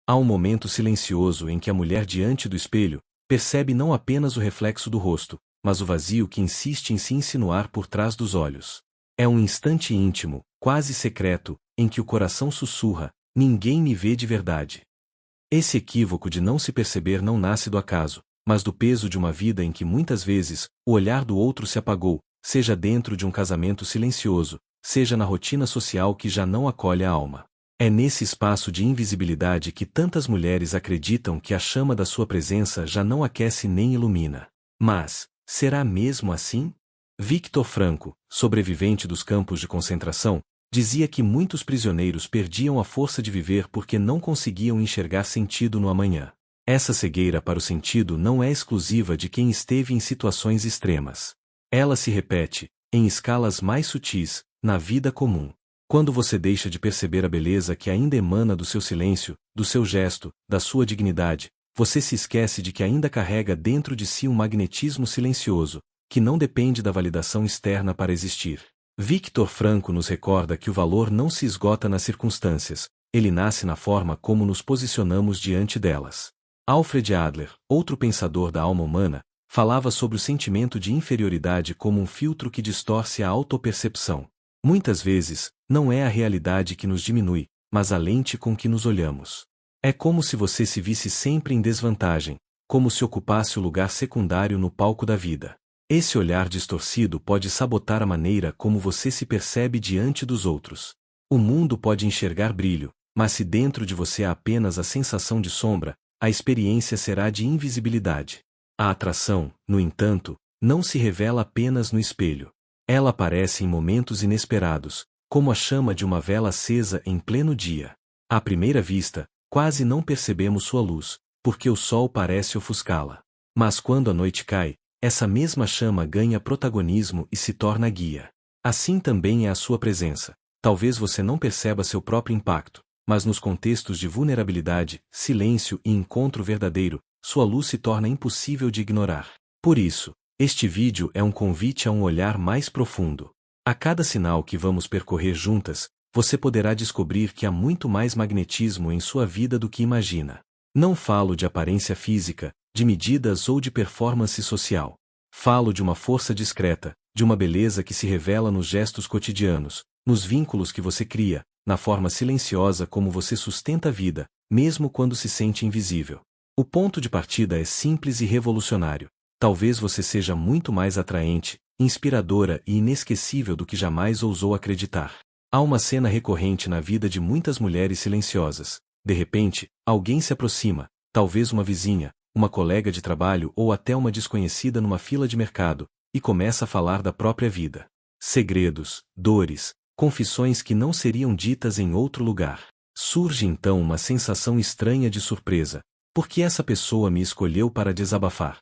Há um momento silencioso em que a mulher diante do espelho percebe não apenas o reflexo do rosto, mas o vazio que insiste em se insinuar por trás dos olhos. É um instante íntimo, quase secreto, em que o coração sussurra: ninguém me vê de verdade. Esse equívoco de não se perceber não nasce do acaso, mas do peso de uma vida em que muitas vezes o olhar do outro se apagou, seja dentro de um casamento silencioso, seja na rotina social que já não acolhe a alma. É nesse espaço de invisibilidade que tantas mulheres acreditam que a chama da sua presença já não aquece nem ilumina. Mas, será mesmo assim? Viktor Frankl, sobrevivente dos campos de concentração, dizia que muitos prisioneiros perdiam a força de viver porque não conseguiam enxergar sentido no amanhã. Essa cegueira para o sentido não é exclusiva de quem esteve em situações extremas. Ela se repete, em escalas mais sutis, na vida comum. Quando você deixa de perceber a beleza que ainda emana do seu silêncio, do seu gesto, da sua dignidade, você se esquece de que ainda carrega dentro de si um magnetismo silencioso, que não depende da validação externa para existir. Viktor Frankl nos recorda que o valor não se esgota nas circunstâncias, ele nasce na forma como nos posicionamos diante delas. Alfred Adler, outro pensador da alma humana, falava sobre o sentimento de inferioridade como um filtro que distorce a autopercepção. Muitas vezes, não é a realidade que nos diminui, mas a lente com que nos olhamos. É como se você se visse sempre em desvantagem, como se ocupasse o lugar secundário no palco da vida. Esse olhar distorcido pode sabotar a maneira como você se percebe diante dos outros. O mundo pode enxergar brilho, mas se dentro de você há apenas a sensação de sombra, a experiência será de invisibilidade. A atração, no entanto, não se revela apenas no espelho. Ela aparece em momentos inesperados, como a chama de uma vela acesa em pleno dia. À primeira vista, quase não percebemos sua luz, porque o sol parece ofuscá-la. Mas quando a noite cai, essa mesma chama ganha protagonismo e se torna guia. Assim também é a sua presença. Talvez você não perceba seu próprio impacto, mas nos contextos de vulnerabilidade, silêncio e encontro verdadeiro, sua luz se torna impossível de ignorar. Por isso, este vídeo é um convite a um olhar mais profundo. A cada sinal que vamos percorrer juntas, você poderá descobrir que há muito mais magnetismo em sua vida do que imagina. Não falo de aparência física, de medidas ou de performance social. Falo de uma força discreta, de uma beleza que se revela nos gestos cotidianos, nos vínculos que você cria, na forma silenciosa como você sustenta a vida, mesmo quando se sente invisível. O ponto de partida é simples e revolucionário. Talvez você seja muito mais atraente, inspiradora e inesquecível do que jamais ousou acreditar. Há uma cena recorrente na vida de muitas mulheres silenciosas. De repente, alguém se aproxima, talvez uma vizinha, uma colega de trabalho ou até uma desconhecida numa fila de mercado, e começa a falar da própria vida. Segredos, dores, confissões que não seriam ditas em outro lugar. Surge então uma sensação estranha de surpresa. Por que essa pessoa me escolheu para desabafar?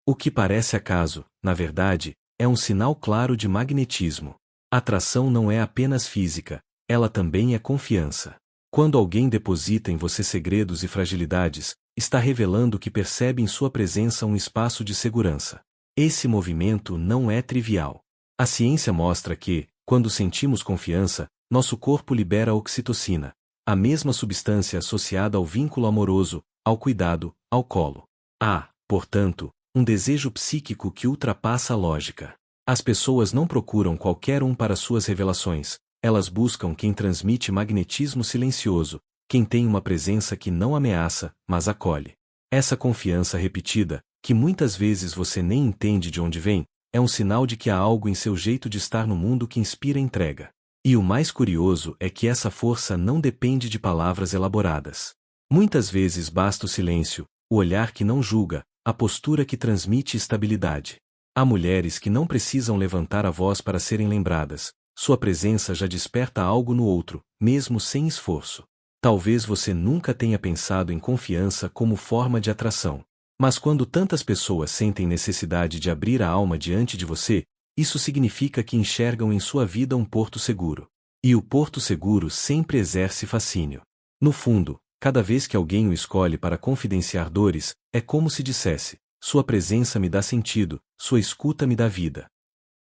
O que parece acaso, na verdade, é um sinal claro de magnetismo. Atração não é apenas física, ela também é confiança. Quando alguém deposita em você segredos e fragilidades, está revelando que percebe em sua presença um espaço de segurança. Esse movimento não é trivial. A ciência mostra que, quando sentimos confiança, nosso corpo libera oxitocina, a mesma substância associada ao vínculo amoroso, ao cuidado, ao colo. Há, portanto, um desejo psíquico que ultrapassa a lógica. As pessoas não procuram qualquer um para suas revelações, elas buscam quem transmite magnetismo silencioso, quem tem uma presença que não ameaça, mas acolhe. Essa confiança repetida, que muitas vezes você nem entende de onde vem, é um sinal de que há algo em seu jeito de estar no mundo que inspira entrega. E o mais curioso é que essa força não depende de palavras elaboradas. Muitas vezes basta o silêncio, o olhar que não julga, a postura que transmite estabilidade. Há mulheres que não precisam levantar a voz para serem lembradas, sua presença já desperta algo no outro, mesmo sem esforço. Talvez você nunca tenha pensado em confiança como forma de atração. Mas quando tantas pessoas sentem necessidade de abrir a alma diante de você, isso significa que enxergam em sua vida um porto seguro. E o porto seguro sempre exerce fascínio. No fundo, cada vez que alguém o escolhe para confidenciar dores, é como se dissesse: sua presença me dá sentido, sua escuta me dá vida.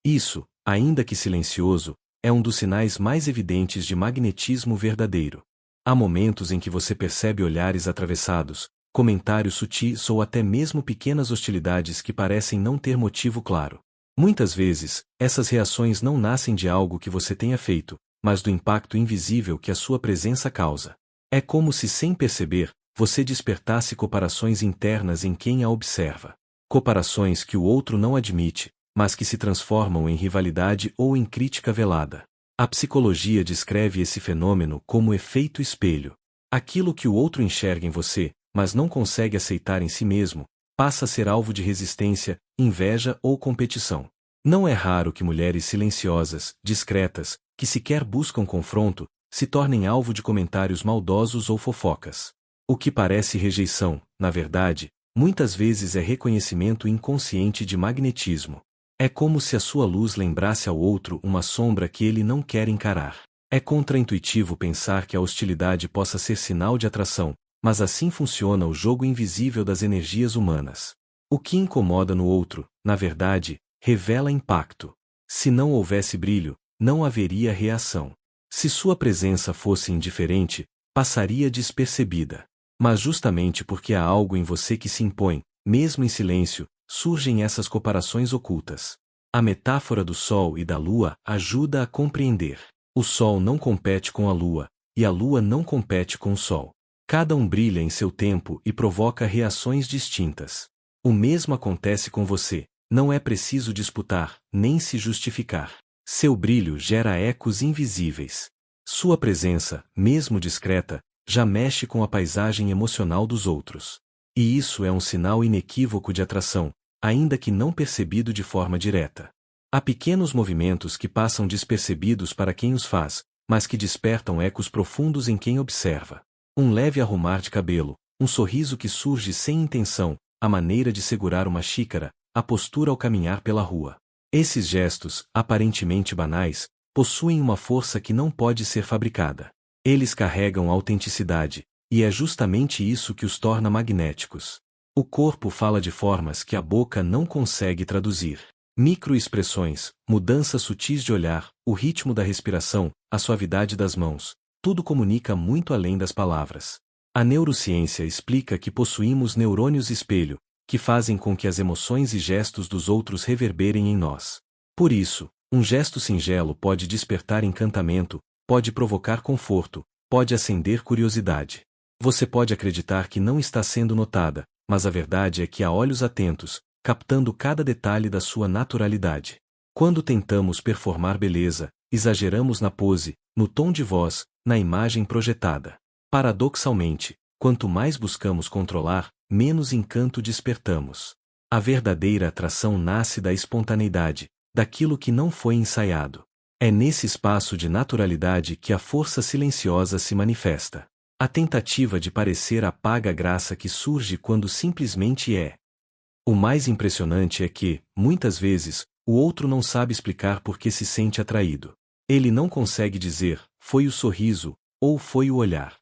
Isso, ainda que silencioso, é um dos sinais mais evidentes de magnetismo verdadeiro. Há momentos em que você percebe olhares atravessados, comentários sutis ou até mesmo pequenas hostilidades que parecem não ter motivo claro. Muitas vezes, essas reações não nascem de algo que você tenha feito, mas do impacto invisível que a sua presença causa. É como se, sem perceber, você despertasse comparações internas em quem a observa. Comparações que o outro não admite, mas que se transformam em rivalidade ou em crítica velada. A psicologia descreve esse fenômeno como efeito espelho. Aquilo que o outro enxerga em você, mas não consegue aceitar em si mesmo, passa a ser alvo de resistência, inveja ou competição. Não é raro que mulheres silenciosas, discretas, que sequer buscam confronto, se tornem alvo de comentários maldosos ou fofocas. O que parece rejeição, na verdade, muitas vezes é reconhecimento inconsciente de magnetismo. É como se a sua luz lembrasse ao outro uma sombra que ele não quer encarar. É contraintuitivo pensar que a hostilidade possa ser sinal de atração, mas assim funciona o jogo invisível das energias humanas. O que incomoda no outro, na verdade, revela impacto. Se não houvesse brilho, não haveria reação. Se sua presença fosse indiferente, passaria despercebida. Mas justamente porque há algo em você que se impõe, mesmo em silêncio, surgem essas comparações ocultas. A metáfora do Sol e da Lua ajuda a compreender. O Sol não compete com a Lua, e a Lua não compete com o Sol. Cada um brilha em seu tempo e provoca reações distintas. O mesmo acontece com você, não é preciso disputar, nem se justificar. Seu brilho gera ecos invisíveis. Sua presença, mesmo discreta, já mexe com a paisagem emocional dos outros. E isso é um sinal inequívoco de atração, ainda que não percebido de forma direta. Há pequenos movimentos que passam despercebidos para quem os faz, mas que despertam ecos profundos em quem observa. Um leve arrumar de cabelo, um sorriso que surge sem intenção, a maneira de segurar uma xícara, a postura ao caminhar pela rua. Esses gestos, aparentemente banais, possuem uma força que não pode ser fabricada. Eles carregam autenticidade, e é justamente isso que os torna magnéticos. O corpo fala de formas que a boca não consegue traduzir. Microexpressões, mudanças sutis de olhar, o ritmo da respiração, a suavidade das mãos, tudo comunica muito além das palavras. A neurociência explica que possuímos neurônios espelho, que fazem com que as emoções e gestos dos outros reverberem em nós. Por isso, um gesto singelo pode despertar encantamento, pode provocar conforto, pode acender curiosidade. Você pode acreditar que não está sendo notada, mas a verdade é que há olhos atentos, captando cada detalhe da sua naturalidade. Quando tentamos performar beleza, exageramos na pose, no tom de voz, na imagem projetada. Paradoxalmente, quanto mais buscamos controlar, menos encanto despertamos. A verdadeira atração nasce da espontaneidade, daquilo que não foi ensaiado. É nesse espaço de naturalidade que a força silenciosa se manifesta. A tentativa de parecer apaga a graça que surge quando simplesmente é. O mais impressionante é que, muitas vezes, o outro não sabe explicar por que se sente atraído. Ele não consegue dizer, foi o sorriso, ou foi o olhar.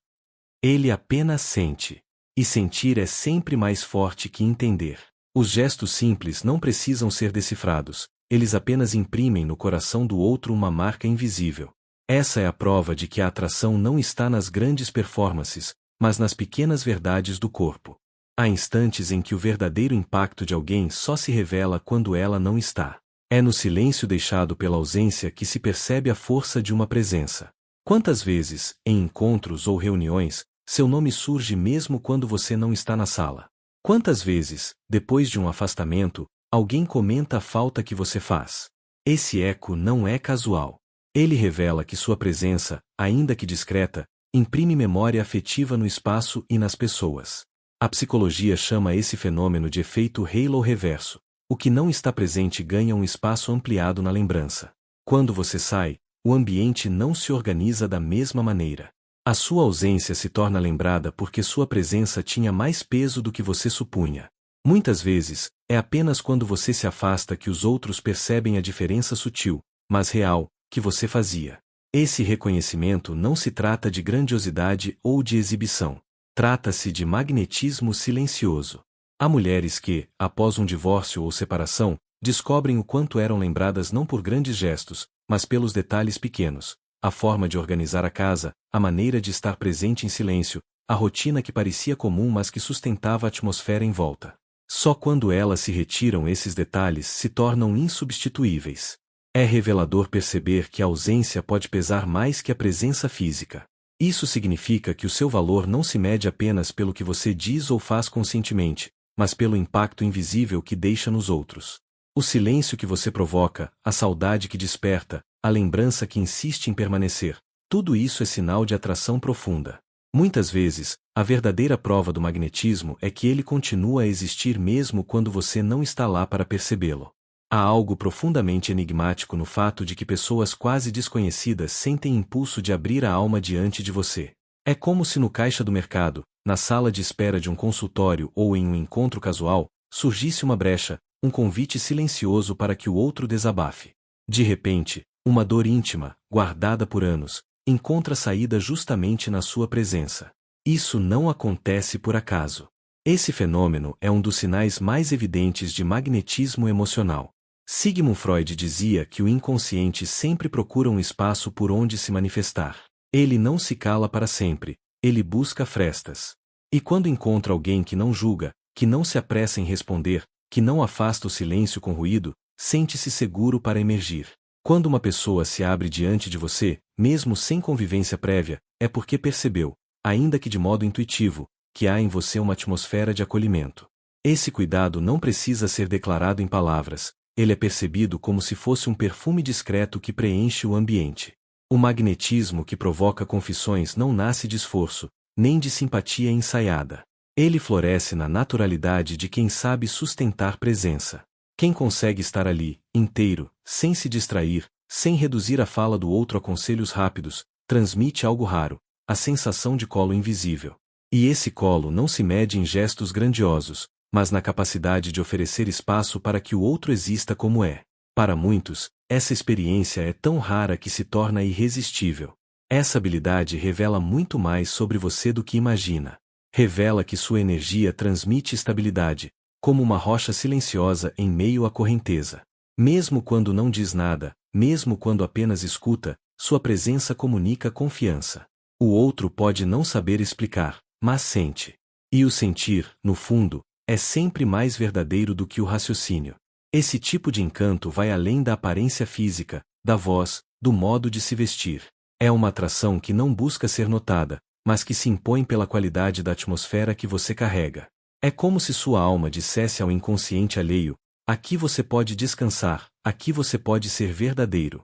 Ele apenas sente. E sentir é sempre mais forte que entender. Os gestos simples não precisam ser decifrados, eles apenas imprimem no coração do outro uma marca invisível. Essa é a prova de que a atração não está nas grandes performances, mas nas pequenas verdades do corpo. Há instantes em que o verdadeiro impacto de alguém só se revela quando ela não está. É no silêncio deixado pela ausência que se percebe a força de uma presença. Quantas vezes, em encontros ou reuniões, seu nome surge mesmo quando você não está na sala? Quantas vezes, depois de um afastamento, alguém comenta a falta que você faz? Esse eco não é casual. Ele revela que sua presença, ainda que discreta, imprime memória afetiva no espaço e nas pessoas. A psicologia chama esse fenômeno de efeito halo reverso. O que não está presente ganha um espaço ampliado na lembrança. Quando você sai, o ambiente não se organiza da mesma maneira. A sua ausência se torna lembrada porque sua presença tinha mais peso do que você supunha. Muitas vezes, é apenas quando você se afasta que os outros percebem a diferença sutil, mas real, que você fazia. Esse reconhecimento não se trata de grandiosidade ou de exibição. Trata-se de magnetismo silencioso. Há mulheres que, após um divórcio ou separação, descobrem o quanto eram lembradas não por grandes gestos, mas pelos detalhes pequenos. a forma de organizar a casa, a maneira de estar presente em silêncio, a rotina que parecia comum mas que sustentava a atmosfera em volta. Só quando elas se retiram esses detalhes se tornam insubstituíveis. É revelador perceber que a ausência pode pesar mais que a presença física. Isso significa que o seu valor não se mede apenas pelo que você diz ou faz conscientemente, mas pelo impacto invisível que deixa nos outros. O silêncio que você provoca, a saudade que desperta, a lembrança que insiste em permanecer, tudo isso é sinal de atração profunda. Muitas vezes, a verdadeira prova do magnetismo é que ele continua a existir mesmo quando você não está lá para percebê-lo. Há algo profundamente enigmático no fato de que pessoas quase desconhecidas sentem impulso de abrir a alma diante de você. É como se no caixa do mercado, na sala de espera de um consultório ou em um encontro casual, surgisse uma brecha, um convite silencioso para que o outro desabafe. De repente, uma dor íntima, guardada por anos, encontra saída justamente na sua presença. Isso não acontece por acaso. Esse fenômeno é um dos sinais mais evidentes de magnetismo emocional. Sigmund Freud dizia que o inconsciente sempre procura um espaço por onde se manifestar. Ele não se cala para sempre, ele busca frestas. E quando encontra alguém que não julga, que não se apressa em responder, que não afasta o silêncio com ruído, sente-se seguro para emergir. Quando uma pessoa se abre diante de você, mesmo sem convivência prévia, é porque percebeu, ainda que de modo intuitivo, que há em você uma atmosfera de acolhimento. Esse cuidado não precisa ser declarado em palavras, ele é percebido como se fosse um perfume discreto que preenche o ambiente. O magnetismo que provoca confissões não nasce de esforço, nem de simpatia ensaiada. Ele floresce na naturalidade de quem sabe sustentar presença. Quem consegue estar ali, inteiro, sem se distrair, sem reduzir a fala do outro a conselhos rápidos, transmite algo raro, a sensação de colo invisível. E esse colo não se mede em gestos grandiosos, mas na capacidade de oferecer espaço para que o outro exista como é. Para muitos, essa experiência é tão rara que se torna irresistível. Essa habilidade revela muito mais sobre você do que imagina. Revela que sua energia transmite estabilidade, como uma rocha silenciosa em meio à correnteza. Mesmo quando não diz nada, mesmo quando apenas escuta, sua presença comunica confiança. O outro pode não saber explicar, mas sente. E o sentir, no fundo, é sempre mais verdadeiro do que o raciocínio. Esse tipo de encanto vai além da aparência física, da voz, do modo de se vestir. É uma atração que não busca ser notada, mas que se impõe pela qualidade da atmosfera que você carrega. É como se sua alma dissesse ao inconsciente alheio: aqui você pode descansar, aqui você pode ser verdadeiro.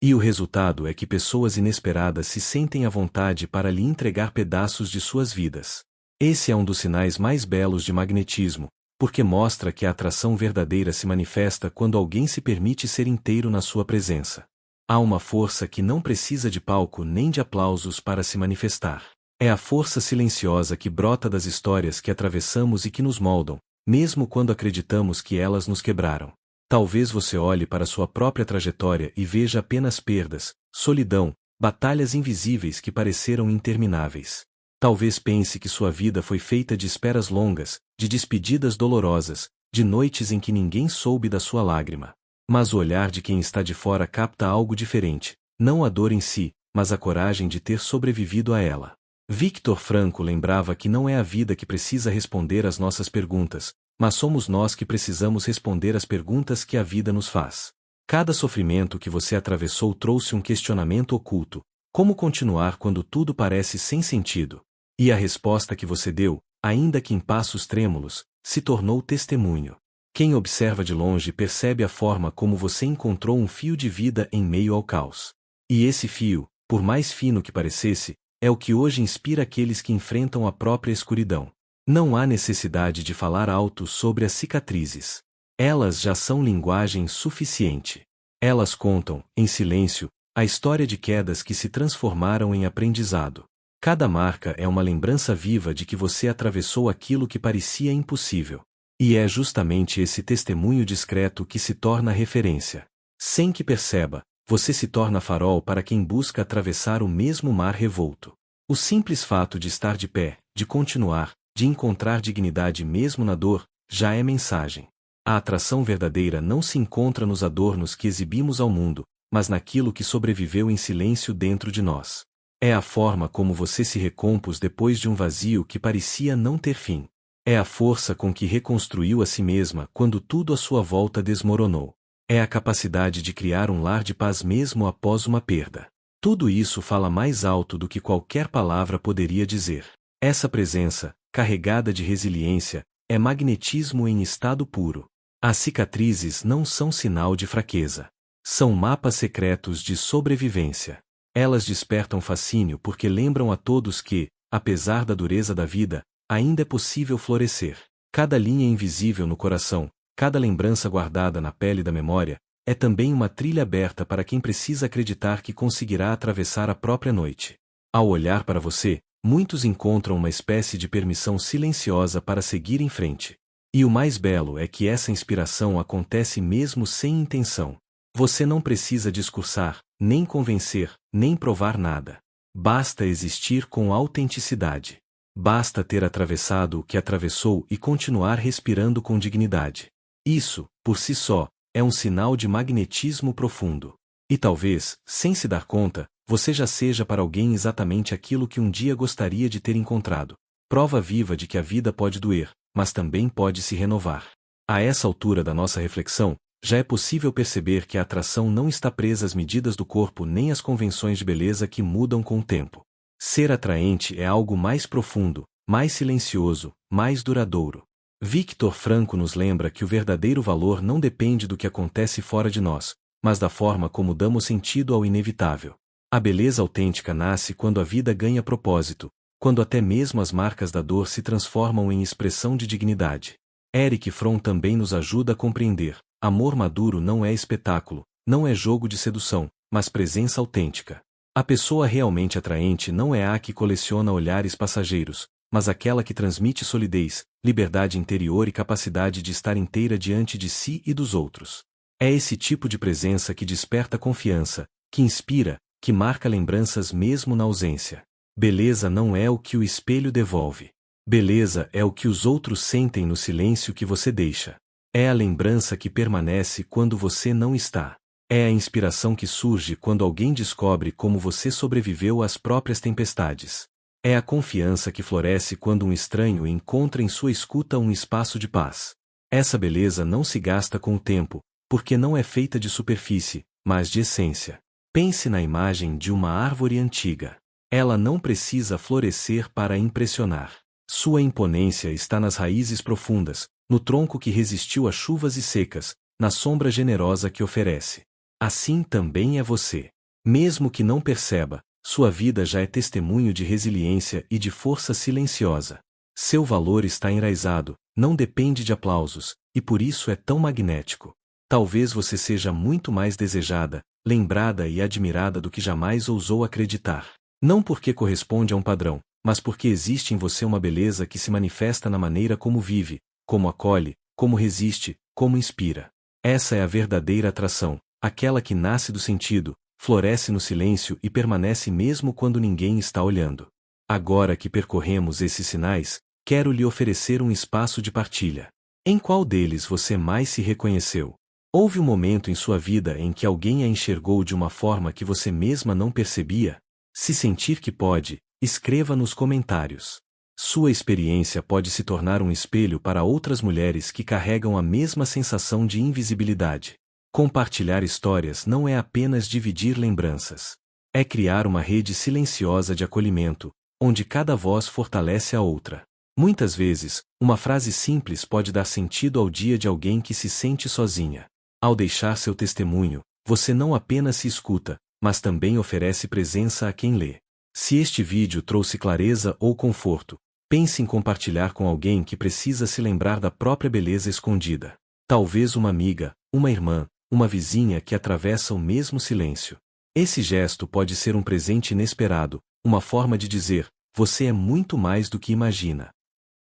E o resultado é que pessoas inesperadas se sentem à vontade para lhe entregar pedaços de suas vidas. Esse é um dos sinais mais belos de magnetismo, porque mostra que a atração verdadeira se manifesta quando alguém se permite ser inteiro na sua presença. Há uma força que não precisa de palco nem de aplausos para se manifestar. É a força silenciosa que brota das histórias que atravessamos e que nos moldam, mesmo quando acreditamos que elas nos quebraram. Talvez você olhe para sua própria trajetória e veja apenas perdas, solidão, batalhas invisíveis que pareceram intermináveis. Talvez pense que sua vida foi feita de esperas longas, de despedidas dolorosas, de noites em que ninguém soube da sua lágrima. Mas o olhar de quem está de fora capta algo diferente, não a dor em si, mas a coragem de ter sobrevivido a ela. Viktor Frankl lembrava que não é a vida que precisa responder às nossas perguntas, mas somos nós que precisamos responder às perguntas que a vida nos faz. Cada sofrimento que você atravessou trouxe um questionamento oculto: como continuar quando tudo parece sem sentido? E a resposta que você deu, ainda que em passos trêmulos, se tornou testemunho. Quem observa de longe percebe a forma como você encontrou um fio de vida em meio ao caos. E esse fio, por mais fino que parecesse, é o que hoje inspira aqueles que enfrentam a própria escuridão. Não há necessidade de falar alto sobre as cicatrizes. Elas já são linguagem suficiente. Elas contam, em silêncio, a história de quedas que se transformaram em aprendizado. Cada marca é uma lembrança viva de que você atravessou aquilo que parecia impossível. E é justamente esse testemunho discreto que se torna referência. Sem que perceba, você se torna farol para quem busca atravessar o mesmo mar revolto. O simples fato de estar de pé, de continuar, de encontrar dignidade mesmo na dor, já é mensagem. A atração verdadeira não se encontra nos adornos que exibimos ao mundo, mas naquilo que sobreviveu em silêncio dentro de nós. É a forma como você se recompôs depois de um vazio que parecia não ter fim. É a força com que reconstruiu a si mesma quando tudo à sua volta desmoronou. É a capacidade de criar um lar de paz mesmo após uma perda. Tudo isso fala mais alto do que qualquer palavra poderia dizer. Essa presença, carregada de resiliência, é magnetismo em estado puro. As cicatrizes não são sinal de fraqueza. São mapas secretos de sobrevivência. Elas despertam fascínio porque lembram a todos que, apesar da dureza da vida, ainda é possível florescer. Cada linha invisível no coração, cada lembrança guardada na pele da memória, é também uma trilha aberta para quem precisa acreditar que conseguirá atravessar a própria noite. Ao olhar para você, muitos encontram uma espécie de permissão silenciosa para seguir em frente. E o mais belo é que essa inspiração acontece mesmo sem intenção. Você não precisa discursar, nem convencer, nem provar nada. Basta existir com autenticidade. Basta ter atravessado o que atravessou e continuar respirando com dignidade. Isso, por si só, é um sinal de magnetismo profundo. E talvez, sem se dar conta, você já seja para alguém exatamente aquilo que um dia gostaria de ter encontrado. Prova viva de que a vida pode doer, mas também pode se renovar. A essa altura da nossa reflexão, já é possível perceber que a atração não está presa às medidas do corpo nem às convenções de beleza que mudam com o tempo. Ser atraente é algo mais profundo, mais silencioso, mais duradouro. Viktor Frankl nos lembra que o verdadeiro valor não depende do que acontece fora de nós, mas da forma como damos sentido ao inevitável. A beleza autêntica nasce quando a vida ganha propósito, quando até mesmo as marcas da dor se transformam em expressão de dignidade. Erich Fromm também nos ajuda a compreender: amor maduro não é espetáculo, não é jogo de sedução, mas presença autêntica. A pessoa realmente atraente não é a que coleciona olhares passageiros, mas aquela que transmite solidez, liberdade interior e capacidade de estar inteira diante de si e dos outros. É esse tipo de presença que desperta confiança, que inspira, que marca lembranças mesmo na ausência. Beleza não é o que o espelho devolve. Beleza é o que os outros sentem no silêncio que você deixa. É a lembrança que permanece quando você não está. É a inspiração que surge quando alguém descobre como você sobreviveu às próprias tempestades. É a confiança que floresce quando um estranho encontra em sua escuta um espaço de paz. Essa beleza não se gasta com o tempo, porque não é feita de superfície, mas de essência. Pense na imagem de uma árvore antiga. Ela não precisa florescer para impressionar. Sua imponência está nas raízes profundas, no tronco que resistiu a chuvas e secas, na sombra generosa que oferece. Assim também é você. Mesmo que não perceba, sua vida já é testemunho de resiliência e de força silenciosa. Seu valor está enraizado, não depende de aplausos, e por isso é tão magnético. Talvez você seja muito mais desejada, lembrada e admirada do que jamais ousou acreditar. Não porque corresponde a um padrão, mas porque existe em você uma beleza que se manifesta na maneira como vive, como acolhe, como resiste, como inspira. Essa é a verdadeira atração, aquela que nasce do sentido, floresce no silêncio e permanece mesmo quando ninguém está olhando. Agora que percorremos esses sinais, quero lhe oferecer um espaço de partilha. Em qual deles você mais se reconheceu? Houve um momento em sua vida em que alguém a enxergou de uma forma que você mesma não percebia? Se sentir que pode, escreva nos comentários. Sua experiência pode se tornar um espelho para outras mulheres que carregam a mesma sensação de invisibilidade. Compartilhar histórias não é apenas dividir lembranças. É criar uma rede silenciosa de acolhimento, onde cada voz fortalece a outra. Muitas vezes, uma frase simples pode dar sentido ao dia de alguém que se sente sozinha. Ao deixar seu testemunho, você não apenas se escuta, mas também oferece presença a quem lê. Se este vídeo trouxe clareza ou conforto, pense em compartilhar com alguém que precisa se lembrar da própria beleza escondida. Talvez uma amiga, uma irmã, uma vizinha que atravessa o mesmo silêncio. Esse gesto pode ser um presente inesperado, uma forma de dizer: você é muito mais do que imagina.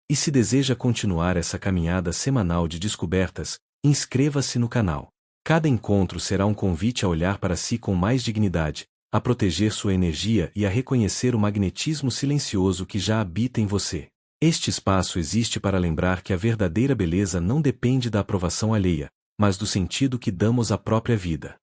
E se deseja continuar essa caminhada semanal de descobertas, inscreva-se no canal. Cada encontro será um convite a olhar para si com mais dignidade, a proteger sua energia e a reconhecer o magnetismo silencioso que já habita em você. Este espaço existe para lembrar que a verdadeira beleza não depende da aprovação alheia, mas do sentido que damos à própria vida.